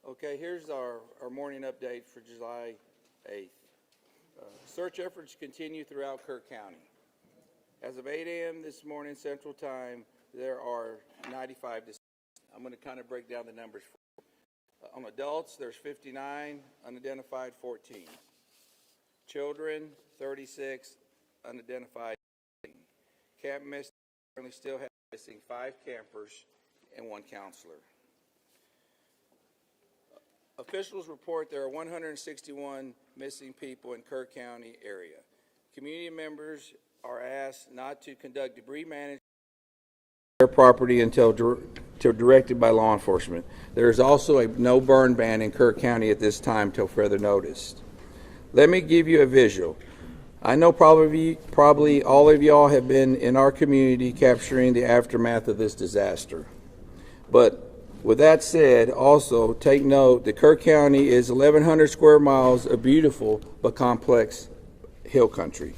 Okay, here's our morning update for July 8th. Search efforts continue throughout Kerr County. As of 8 a.m. this morning Central Time, there are 95 deceased. I'm going to kind of break down the numbers. On adults, there's 59, unidentified 14. Children, 36, unidentified 18. Camp missing currently still have missing 5 campers and 1 counselor. Officials report there are 161 missing people in Kerr County area. Community members are asked not to conduct debris management on their property until directed by law enforcement. There is also a no burn ban in Kerr County at this time till further notice. Let me give you a visual. I know probably all of y'all have been in our community capturing the aftermath of this disaster. But with that said, also take note that Kerr County is 1,100 square miles of beautiful but complex hill country.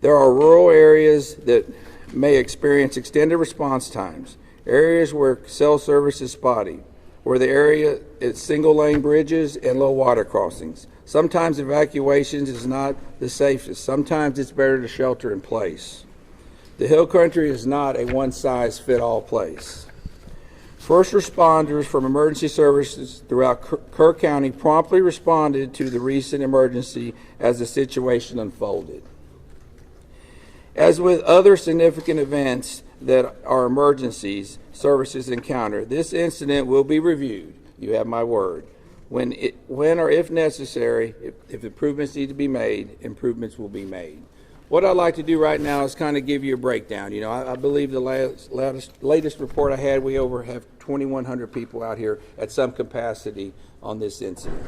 There are rural areas that may experience extended response times, areas where cell service is spotty, where the area is single-lane bridges and low water crossings. Sometimes evacuations is not the safest. Sometimes it's better to shelter in place. The hill country is not a one-size-fits-all place. First responders from emergency services throughout Kerr County promptly responded to the recent emergency as the situation unfolded. As with other significant events that are emergencies services encounter, this incident will be reviewed. You have my word. When or if necessary, if improvements need to be made, improvements will be made. What I'd like to do right now is kind of give you a breakdown. You know, I believe the latest report I had, we have 2,100 people out here at some capacity on this incident.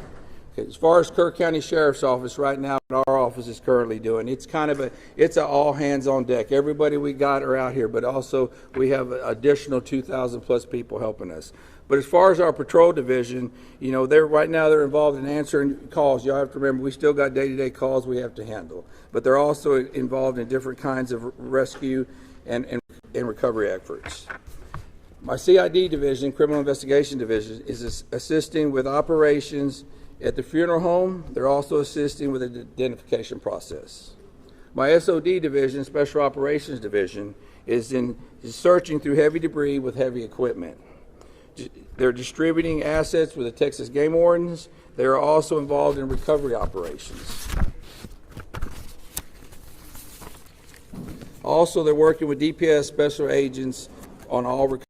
Okay, as far as Kerr County Sheriff's Office right now, what our office is currently doing, it's an all hands on deck. Everybody we got are out here, but also we have an additional 2,000 plus people helping us. But as far as our patrol division, you know, right now they're involved in answering calls. Y'all have to remember, we still got day-to-day calls we have to handle. But they're also involved in different kinds of rescue and recovery efforts. My CID division, Criminal Investigation Division, is assisting with operations at the funeral home. They're also assisting with the identification process. My SOD division, Special Operations Division, is searching through heavy debris with heavy equipment. They're distributing assets with the Texas Game Wardens. They are also involved in recovery operations. Also, they're working with DPS special agents on all recovery.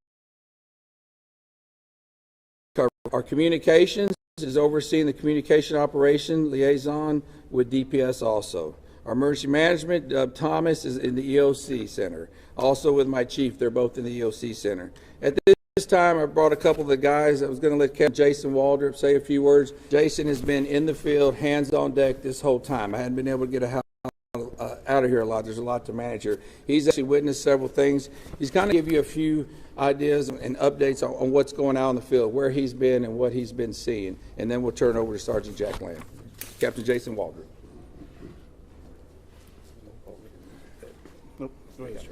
Our communications is overseeing the communication operation liaison with DPS also. Our emergency management, Dub Thomas, is in the EOC Center. Also with my chief, they're both in the EOC Center. At this time, I brought a couple of the guys. I was going to let Captain Jason Waldrop say a few words. Jason has been in the field, hands on deck this whole time. I hadn't been able to get out of here a lot. There's a lot to manage here. He's actually witnessed several things. He's going to give you a few ideas and updates on what's going on in the field, where he's been and what he's been seeing. And then we'll turn over to Sergeant Jack Lamb. Captain Jason Waldrop. Nope. Go ahead, sir.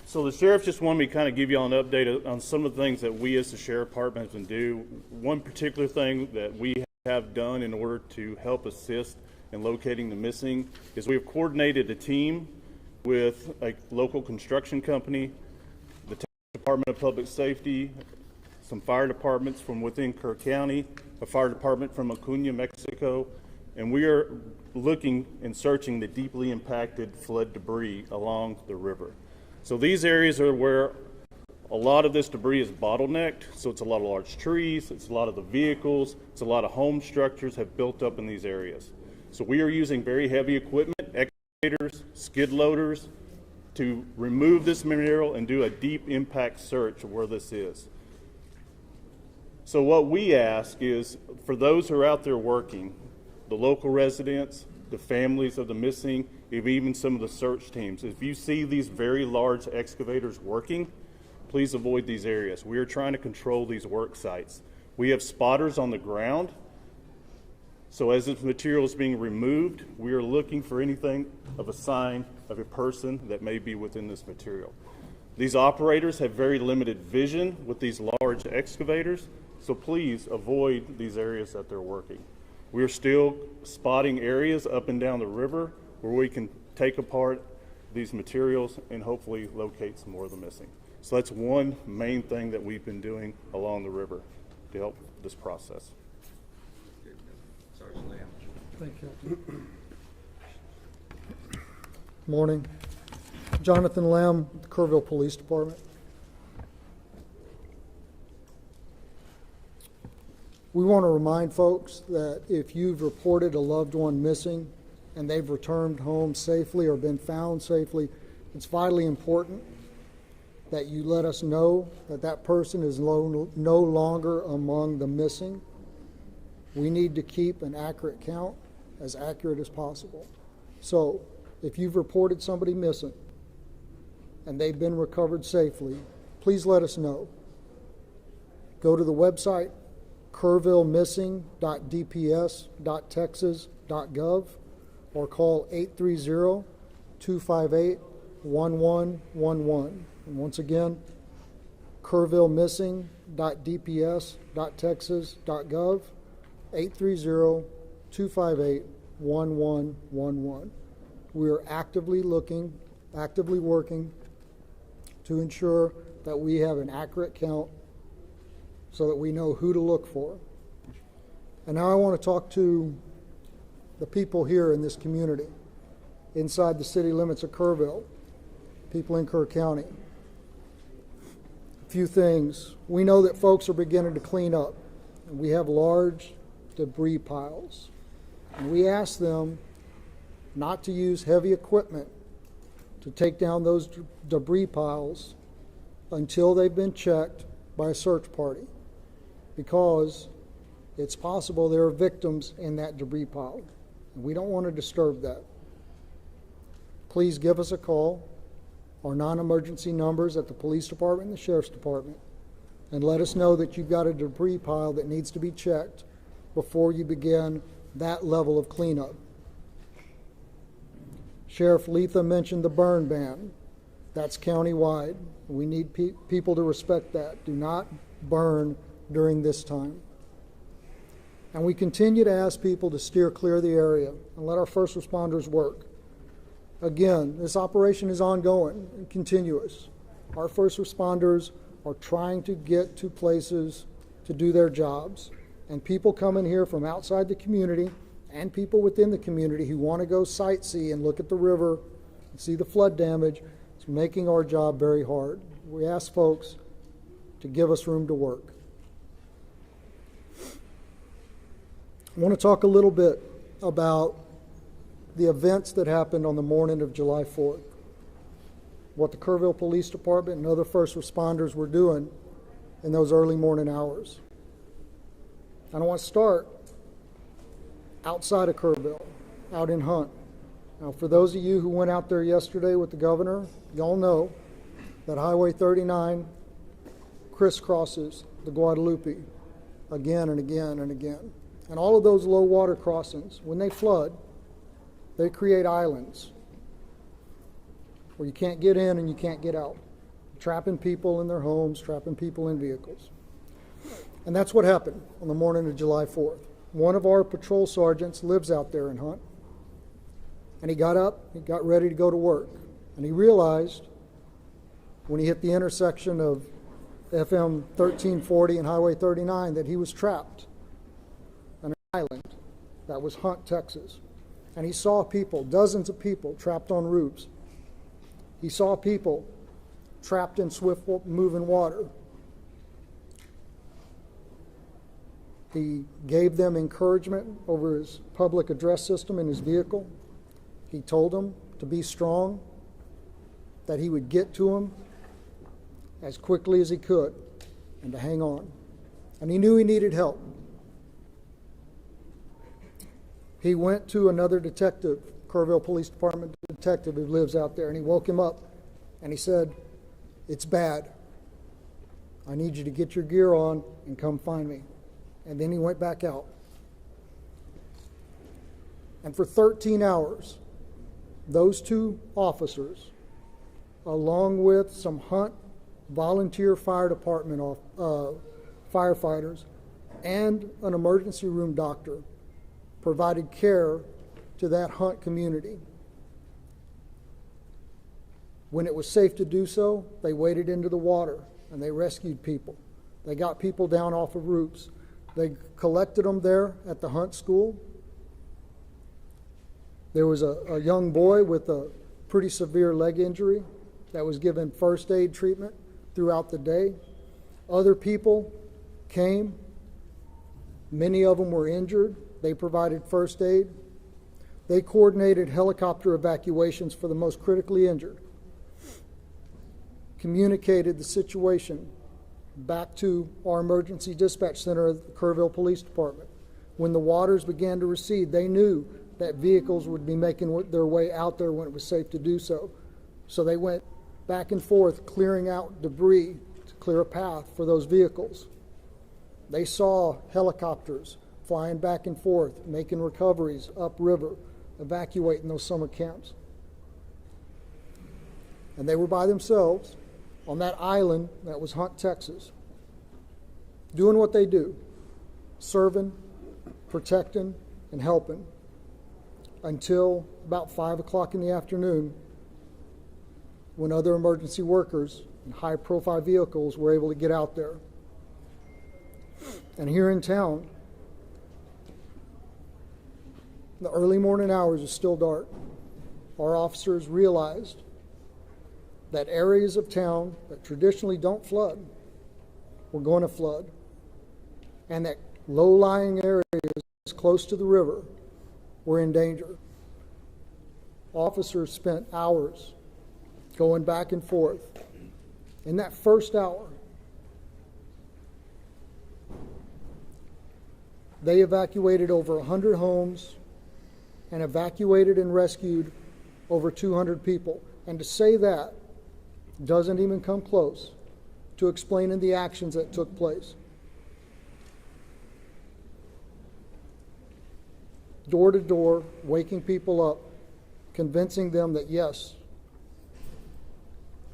So the sheriff just wanted me to kind of give you all an update on some of the things that we as the sheriff department have been doing. One particular thing that we have done in order to help assist in locating the missing is we have coordinated a team with a local construction company, the Texas Department of Public Safety, some fire departments from within Kerr County, a fire department from Acuña, Mexico, and we are looking and searching the deeply impacted flood debris along the river. So these areas are where a lot of this debris is bottlenecked. So it's a lot of large trees, it's a lot of the vehicles, it's a lot of home structures have built up in these areas. So we are using very heavy equipment, excavators, skid loaders, to remove this material and do a deep impact search of where this is. So what we ask is, for those who are out there working, the local residents, the families of the missing, even some of the search teams, if you see these very large excavators working, please avoid these areas. We are trying to control these work sites. We have spotters on the ground, so as this material is being removed, we are looking for anything of a sign of a person that may be within this material. These operators have very limited vision with these large excavators, so please avoid these areas that they're working. We're still spotting areas up and down the river where we can take apart these materials and hopefully locate some more of the missing. So that's one main thing that we've been doing along the river to help this process. Sergeant Lamb. Thank you. Morning. Jonathan Lamb, Kerrville Police Department. We want to remind folks that if you've reported a loved one missing and they've returned home safely or been found safely, it's vitally important that you let us know that that person is no longer among the missing. We need to keep an accurate count, as accurate as possible. So if you've reported somebody missing and they've been recovered safely, please let us know. Go to the website kerrvillemissing.dps.texas.gov or call 830-258-1111. And once again, kerrvillemissing.dps.texas.gov, 830-258-1111. We are actively working to ensure that we have an accurate count so that we know who to look for. And now I want to talk to the people here in this community, inside the city limits of Kerrville, people in Kerr County. A few things. We know that folks are beginning to clean up. And we have large debris piles. And we ask them not to use heavy equipment to take down those debris piles until they've been checked by a search party, because it's possible there are victims in that debris pile, and we don't want to disturb that. Please give us a call, our non-emergency numbers at the police department and the sheriff's department, and let us know that you've got a debris pile that needs to be checked before you begin that level of cleanup. Sheriff Letha mentioned the burn ban. That's countywide. We need people to respect that. Do not burn during this time. And we continue to ask people to steer clear of the area and let our first responders work. Again, this operation is ongoing and continuous. Our first responders are trying to get to places to do their jobs. And people come in here from outside the community and people within the community who want to go sightsee and look at the river and see the flood damage. It's making our job very hard. We ask folks to give us room to work. I want to talk a little bit about the events that happened on the morning of July 4th, what the Kerrville Police Department and other first responders were doing in those early morning hours. And I want to start outside of Kerrville, out in Hunt. Now, for those of you who went out there yesterday with the governor, y'all know that Highway 39 crisscrosses the Guadalupe again and again and again. And all of those low water crossings, when they flood, they create islands where you can't get in and you can't get out, trapping people in their homes, trapping people in vehicles. And that's what happened on the morning of July 4th. One of our patrol sergeants lives out there in Hunt, and he got up, he got ready to go to work, and he realized when he hit the intersection of FM 1340 and Highway 39 that he was trapped on an island that was Hunt, Texas. And he saw people, dozens of people trapped on roofs. He saw people trapped in swift moving water. He gave them encouragement over his public address system in his vehicle. He told them to be strong, that he would get to them as quickly as he could, and to hang on. And he knew he needed help. He went to another detective, Kerrville Police Department detective who lives out there, and he woke him up, and he said, "It's bad. I need you to get your gear on and come find me." And then he went back out. And for 13 hours, those two officers along with some Hunt volunteer fire department firefighters and an emergency room doctor, provided care to that Hunt community. When it was safe to do so, they waded into the water and they rescued people. They got people down off of roofs. They collected them there at the Hunt School. There was a young boy with a pretty severe leg injury that was given first aid treatment throughout the day. Other people came. Many of them were injured. They provided first aid. They coordinated helicopter evacuations for the most critically injured, communicated the situation back to our emergency dispatch center at the Kerrville Police Department. When the waters began to recede, they knew that vehicles would be making their way out there when it was safe to do so. So they went back and forth clearing out debris to clear a path for those vehicles. They saw helicopters flying back and forth, making recoveries upriver, evacuating those summer camps. And they were by themselves on that island that was Hunt, Texas, doing what they do, serving, protecting, and helping, until about 5 o'clock in the afternoon, when other emergency workers and high-profile vehicles were able to get out there. And here in town, the early morning hours is still dark. Our officers realized that areas of town that traditionally don't flood were going to flood, and that low-lying areas close to the river were in danger. Officers spent hours going back and forth. In that first hour, they evacuated over 100 homes and evacuated and rescued over 200 people. And to say that doesn't even come close to explaining the actions that took place. Door to door, waking people up, convincing them that yes,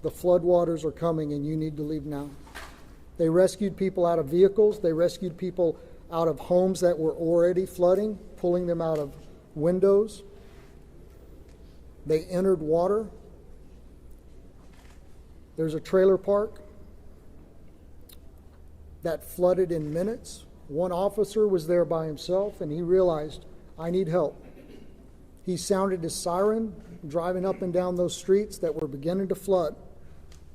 the floodwaters are coming and you need to leave now. They rescued people out of vehicles. They rescued people out of homes that were already flooding, pulling them out of windows. They entered water. There's a trailer park that flooded in minutes. One officer was there by himself, and he realized, I need help. He sounded his siren, driving up and down those streets that were beginning to flood,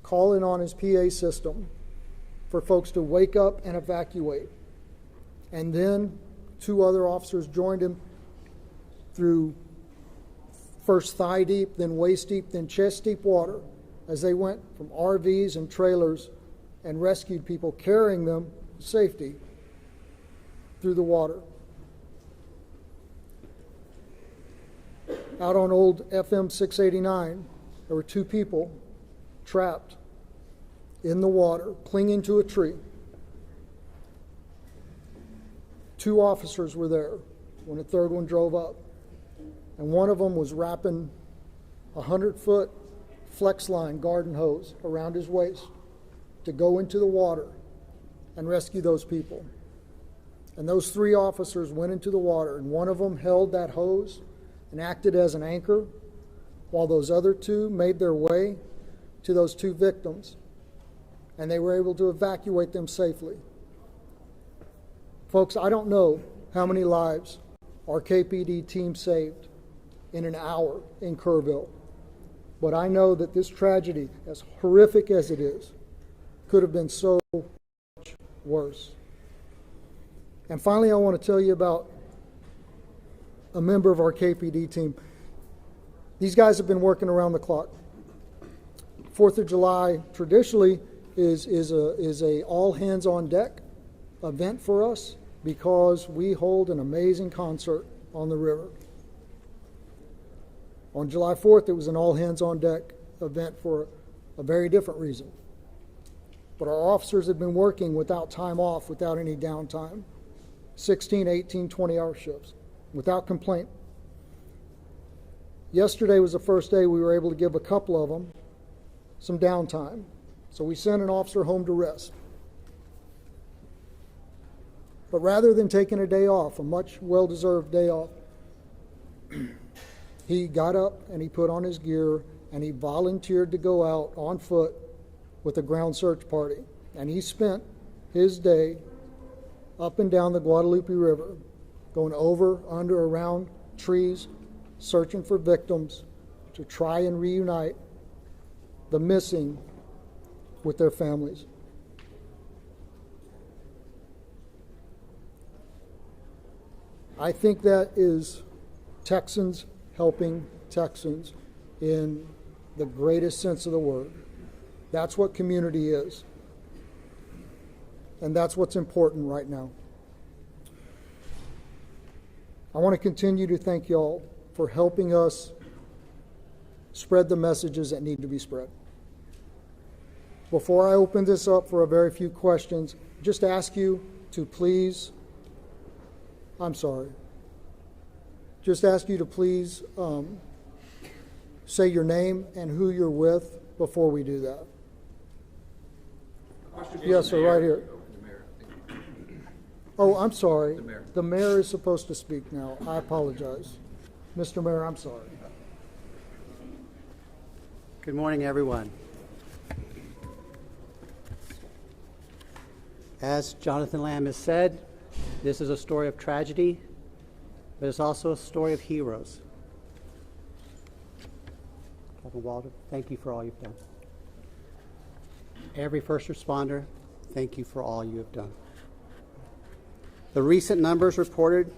calling on his PA system for folks to wake up and evacuate. And then 2 other officers joined him through first thigh deep, then waist deep, then chest deep water, as they went from RVs and trailers and rescued people, carrying them to safety through the water. Out on old FM 689, there were 2 people trapped in the water, clinging to a tree. 2 officers were there when a third one drove up. And one of them was wrapping a 100-foot flex line garden hose around his waist to go into the water and rescue those people. And those 3 officers went into the water, and one of them held that hose and acted as an anchor, while those other 2 made their way to those 2 victims, and they were able to evacuate them safely. Folks, I don't know how many lives our KPD team saved in an hour in Kerrville, but I know that this tragedy, as horrific as it is, could have been so much worse. And finally, I want to tell you about a member of our KPD team. These guys have been working around the clock. 4th of July traditionally is a all hands on deck event for us, because we hold an amazing concert on the river. On July 4th, it was an all hands on deck event for a very different reason. But our officers had been working without time off, without any downtime, 16, 18, 20-hour shifts, without complaint. Yesterday was the first day we were able to give a couple of them some downtime. So we sent an officer home to rest. But rather than taking a day off, a much well-deserved day off, he got up and he put on his gear and he volunteered to go out on foot with a ground search party. And he spent his day up and down the Guadalupe River, going over, under, around trees, searching for victims to try and reunite the missing with their families. I think that is Texans helping Texans in the greatest sense of the word. That's what community is. And that's what's important right now. I want to continue to thank y'all for helping us spread the messages that need to be spread. Before I open this up for a very few questions, just ask you to please, just ask you to please say your name and who you're with before we do that. Yes, sir, right here. Oh, I'm sorry. The mayor is supposed to speak now. I apologize. Mr. Mayor, I'm sorry. Good morning, everyone. As Jonathan Lamb has said, this is a story of tragedy, but it's also a story of heroes. Captain Walter, thank you for all you've done. Every first responder, thank you for all you have done. The recent numbers reported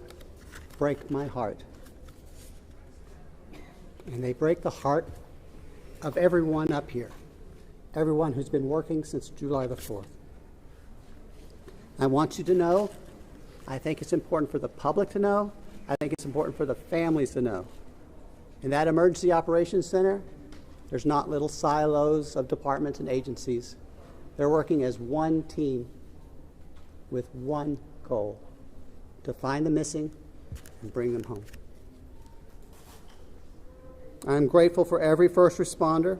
break my heart. And they break the heart of everyone up here, everyone who's been working since July the 4th. I want you to know, I think it's important for the public to know, I think it's important for the families to know. In that Emergency Operations Center, there's not little silos of departments and agencies. They're working as one team with one goal: to find the missing and bring them home. I'm grateful for every first responder,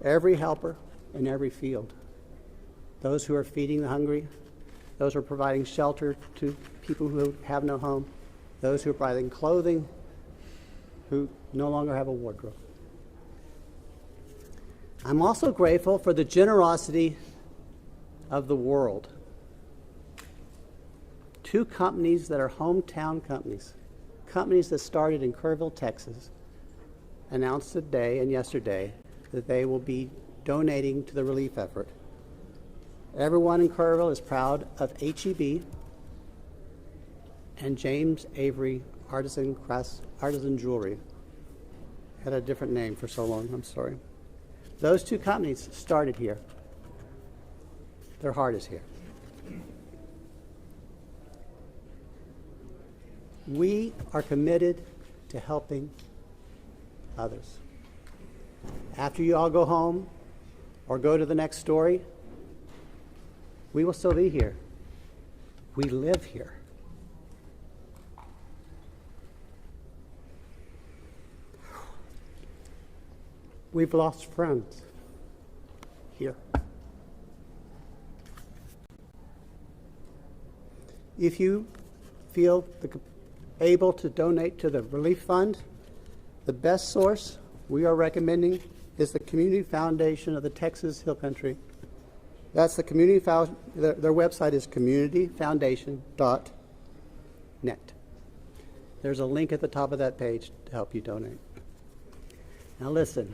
every helper in every field. Those who are feeding the hungry, those who are providing shelter to people who have no home, those who are providing clothing, who no longer have a wardrobe. I'm also grateful for the generosity of the world. Two companies that are hometown companies, companies that started in Kerrville, Texas, announced today and yesterday that they will be donating to the relief effort. Everyone in Kerrville is proud of HEB and James Avery Artisan Jewelry. Had a different name for so long, I'm sorry. Those two companies started here. Their heart is here. We are committed to helping others. After you all go home or go to the next story, we will still be here. We live here. We've lost friends here. If you feel able to donate to the relief fund, the best source we are recommending is the Community Foundation of the Texas Hill Country. That's the community. Their website is communityfoundation.net. There's a link at the top of that page to help you donate. Now listen,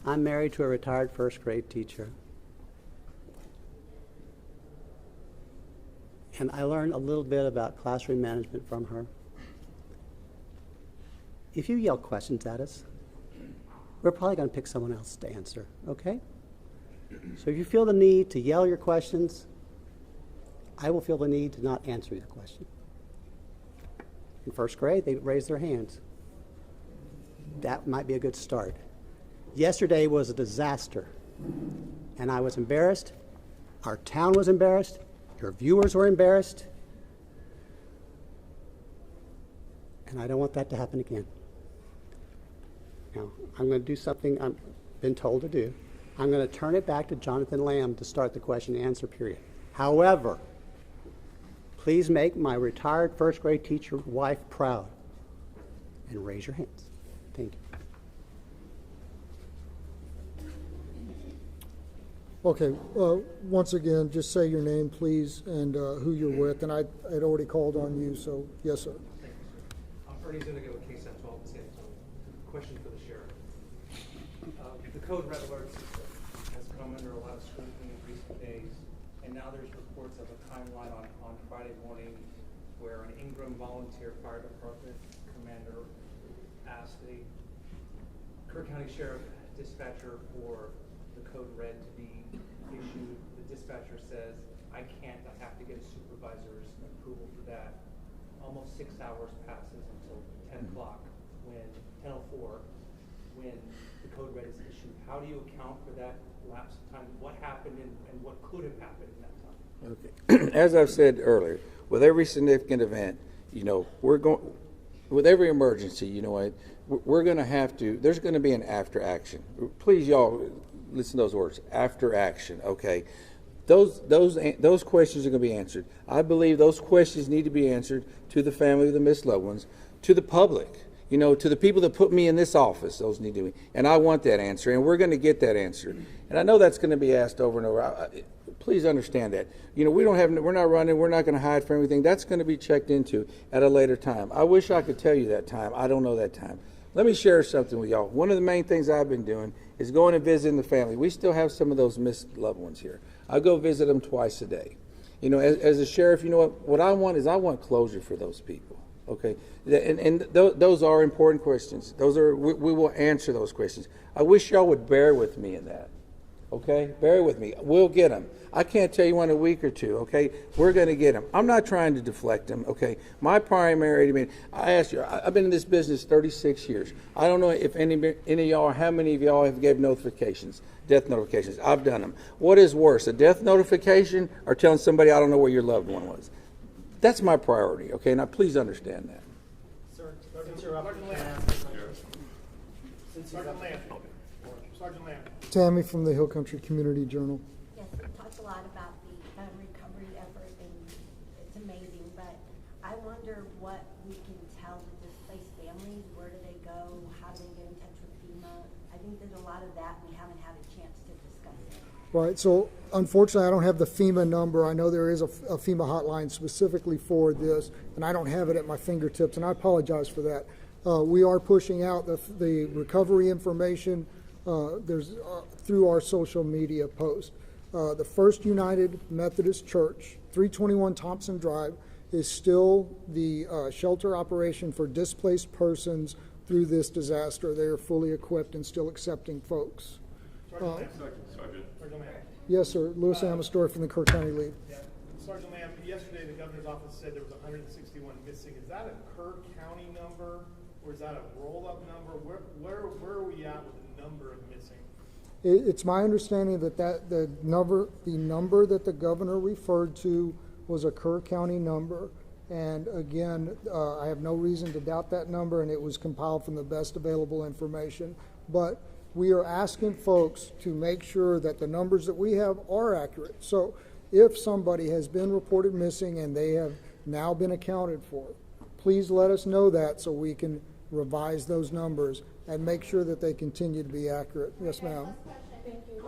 I'm married to a retired first grade teacher. And I learned a little bit about classroom management from her. If you yell questions at us, we're probably going to pick someone else to answer, okay? So if you feel the need to yell your questions, I will feel the need to not answer your question. In first grade, they raised their hands. That might be a good start. Yesterday was a disaster, and I was embarrassed. Our town was embarrassed. Your viewers were embarrassed. And I don't want that to happen again. Now, I'm going to do something I've been told to do. I'm going to turn it back to Jonathan Lamb to start the question and answer period. However, please make my retired first grade teacher wife proud and raise your hands. Thank you. Okay, once again, just say your name, please, and who you're with. And I had already called on you, so yes, sir. Thank you, sir. I'm Ernie Zuniga with KSAT 12 in San Antonio. Question for the sheriff. The code red alert system has come under a lot of scrutiny in recent days, and now there's reports of a timeline on Friday morning where an Ingram volunteer fire department commander asked the Kerr County Sheriff dispatcher for the code red to be issued. The dispatcher says, I can't, I have to get a supervisor's approval for that. Almost 6 hours passes until 10 o'clock, when 10:04, when the code red is issued. How do you account for that lapse of time? What happened and what could have happened in that time? Okay. As I've said earlier, with every significant event, we're going, with every emergency, we're going to have to, there's going to be an after action. Please, y'all, listen to those words, after action, okay? Those questions are going to be answered. I believe those questions need to be answered to the family of the missed loved ones, to the public, to the people that put me in this office. Those need to be, and I want that answer, and we're going to get that answer. And I know that's going to be asked over and over. Please understand that. We're not running. We're not going to hide from everything. That's going to be checked into at a later time. I wish I could tell you that time. I don't know that time. Let me share something with y'all. One of the main things I've been doing is going and visiting the family. We still have some of those missed loved ones here. I go visit them twice a day. As a sheriff, what I want is I want closure for those people. Okay, and those are important questions. We will answer those questions. I wish y'all would bear with me in that. Okay, bear with me. We'll get them. I can't tell you in a week or two. Okay, we're going to get them. I'm not trying to deflect them. Okay, my primary. I asked you. I've been in this business 36 years. I don't know if any of y'all, how many of y'all have gave notifications, death notifications. I've done them. What is worse, a death notification or telling somebody I don't know where your loved one was? That's my priority. Okay, now please understand that. Sir, Sergeant Lamb. Sergeant Lamb. Tammy from the Hill Country Community Journal. Yes, we talked a lot about the recovery effort, and it's amazing, but I wonder what we can tell the displaced families. Where do they go? How do they get in touch with FEMA? I think there's a lot of that we haven't had a chance to discuss it. Right, so unfortunately, I don't have the FEMA number. I know there is a FEMA hotline specifically for this, and I don't have it at my fingertips, and I apologize for that. We are pushing out the recovery information through our social media post. The First United Methodist Church, 321 Thompson Drive, is still the shelter operation for displaced persons through this disaster. They are fully equipped and still accepting folks. Sergeant Lamb. Yes, sir. Louis Amastor from the Kerr County Lead. Yeah. Sergeant Lamb, yesterday the governor's office said there was 161 missing. Is that a Kerr County number, or is that a roll-up number? Where are we at with the number of missing? It's my understanding that the number that the governor referred to was a Kerr County number. And again, I have no reason to doubt that number, and it was compiled from the best available information. But we are asking folks to make sure that the numbers that we have are accurate. So if somebody has been reported missing and they have now been accounted for, please let us know that so we can revise those numbers and make sure that they continue to be accurate. Yes, ma'am. Thank you.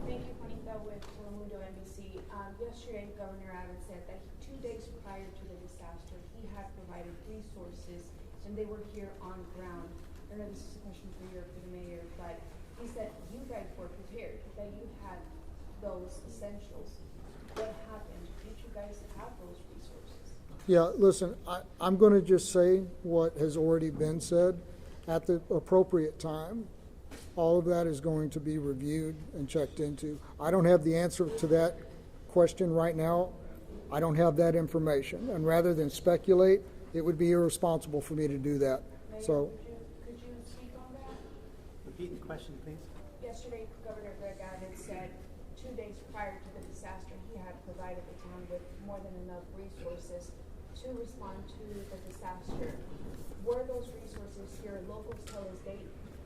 Thank you, Juanita with Telemundo NBC. Yesterday, Governor Abbott said that 2 days prior to the disaster, he had provided resources, and they were here on ground. I know this is a question for the mayor, but he said you guys were prepared, that you had those essentials. What happened? Did you guys have those resources? Yeah, listen, I'm going to just say what has already been said. At the appropriate time, all of that is going to be reviewed and checked into. I don't have the answer to that question right now. I don't have that information. And rather than speculate, it would be irresponsible for me to do that. Mayor, So, could you speak on that? Repeat the question, please. Yesterday, Governor Greg Abbott said 2 days prior to the disaster, he had provided the town with more than enough resources to respond to the disaster. Were those resources here? Locals tell us they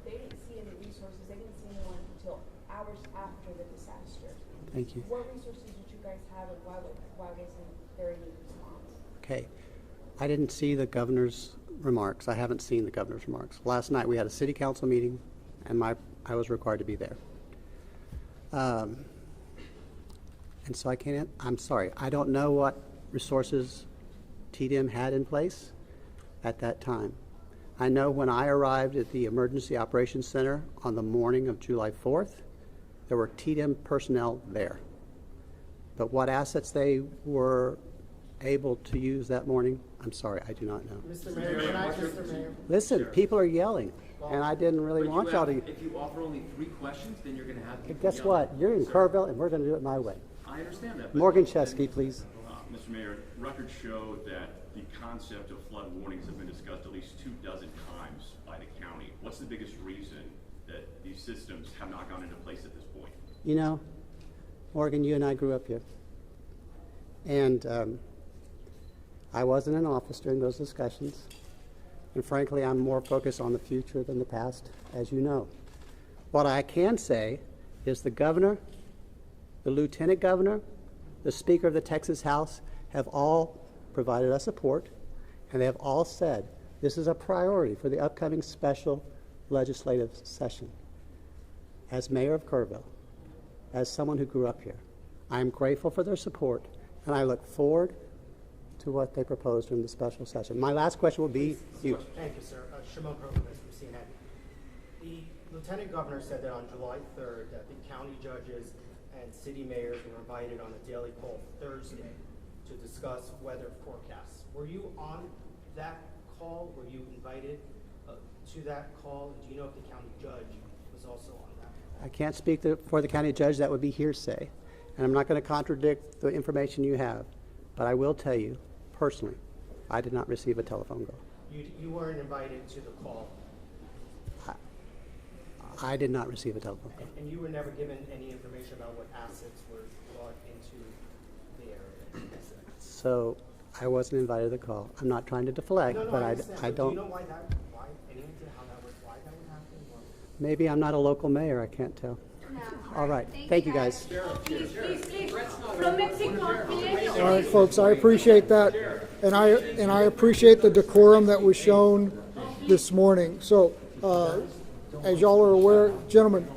they didn't see any resources, they didn't see anyone until hours after the disaster. Thank you. What resources did you guys have, and why wasn't there any response? Okay. I didn't see the governor's remarks. I haven't seen the governor's remarks. Last night we had a city council meeting, and I was required to be there. And so I'm sorry, I don't know what resources TDM had in place at that time. I know when I arrived at the Emergency Operations Center on the morning of July 4th, there were TDM personnel there. But what assets they were able to use that morning, I'm sorry, I do not know. Mr. Mayor, can I, Mr. Mayor? Listen, people are yelling, and I didn't really But want y'all to. if you offer only 3 questions, then you're going to have people Guess yelling. what? You're in Kerrville, and we're going to do it my way. I understand that. Morgan Chesky, please. Mr. Mayor, records show that the concept of flood warnings have been discussed at least 24 times by the county. What's the biggest reason that these systems have not gone into place at this point? You know, Morgan, you and I grew up here. And I wasn't in office during those discussions. And frankly, I'm more focused on the future than the past, as you know. What I can say is the governor, the lieutenant governor, the Speaker of the Texas House have all provided us support, and they have all said this is a priority for the upcoming special legislative session. As mayor of Kerrville, as someone who grew up here, I am grateful for their support, and I look forward to what they proposed in the special session. My last question will be you. Thank you, sir. Shimon Provost from CNN. The Lieutenant Governor said that on July 3rd that the county judges and city mayors were invited on a daily call Thursday to discuss weather forecasts. Were you on that call? Were you invited to that call? And do you know if the county judge was also on that? I can't speak for the county judge. That would be hearsay. And I'm not going to contradict the information you have. But I will tell you, personally, I did not receive a telephone call. You weren't invited to the call, I did not receive a telephone call. and you were never given any information about what assets were brought into the area. So I wasn't invited to the call. I'm not trying to deflect, No, but I understand. I Do don't. you know why any idea how that would happen? Or? Maybe I'm not a local mayor. I can't tell. All right. Thank you, guys. Please, from Mexico, All right, folks, I appreciate that, and I appreciate the decorum that was shown this morning. So, as y'all are aware, gentlemen,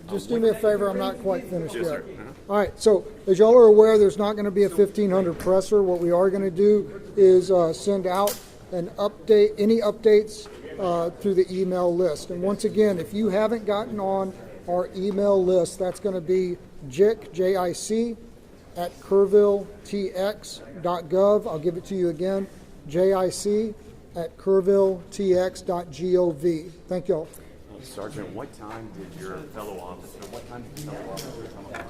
just do me a favor, I'm not quite finished yet. All right, so as y'all are aware, there's not going to be a 1500 presser. What we are going to do is send out an update, any updates through the email list. And once again, if you haven't gotten on our email list, that's going to be JIC, J-I-C, at kerrvilletx.gov. I'll give it to you again, JIC at kerrvilletx.gov. Thank y'all. Sergeant, what time did your fellow officer come up?